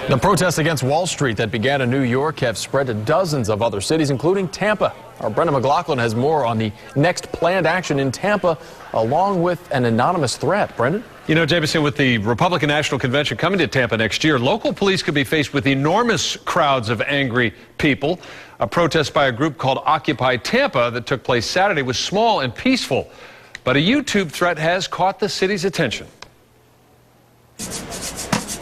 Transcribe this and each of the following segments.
The protests against Wall Street that began in New York have spread to dozens of other cities, including Tampa. Our Brendan McLaughlin has more on the next planned action in Tampa, along with an anonymous threat. Brendan? You know, Jameson, with the Republican National Convention coming to Tampa next year, local police could be faced with enormous crowds of angry people. A protest by a group called Occupy Tampa that took place Saturday was small and peaceful, but a YouTube threat has caught the city's attention.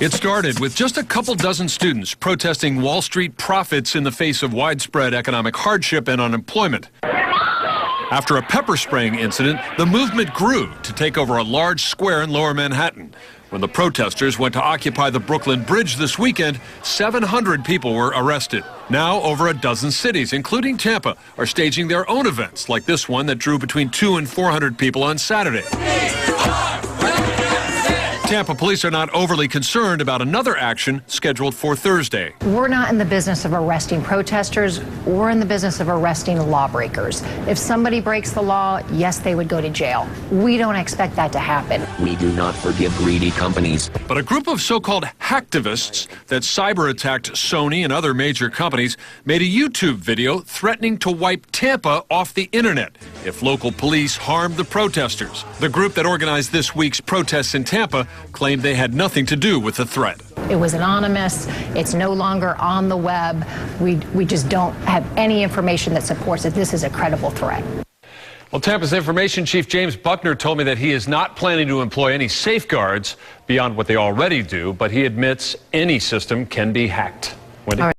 It started with just a couple dozen students protesting Wall Street profits in the face of widespread economic hardship and unemployment. After a pepper spraying incident, the movement grew to take over a large square in Lower Manhattan. When the protesters went to occupy the Brooklyn Bridge this weekend, 700 people were arrested. Now, over a dozen cities, including Tampa, are staging their own events, like this one that drew between 200 and 400 people on Saturday. Tampa police are not overly concerned about another action scheduled for Thursday. We're not in the business of arresting protesters. We're in the business of arresting lawbreakers. If somebody breaks the law, yes, they would go to jail. We don't expect that to happen. We do not forgive greedy companies. But a group of so-called hacktivists that cyber-attacked Sony and other major companies made a YouTube video threatening to wipe Tampa off the internet if local police harmed the protesters. The group that organized this week's protests in Tampa claimed they had nothing to do with the threat. It was anonymous. It's no longer on the web. We just don't have any information that supports that this is a credible threat. Well, Tampa's Information Chief James Buckner told me that he is not planning to employ any safeguards beyond what they already do, but he admits any system can be hacked. Wendy?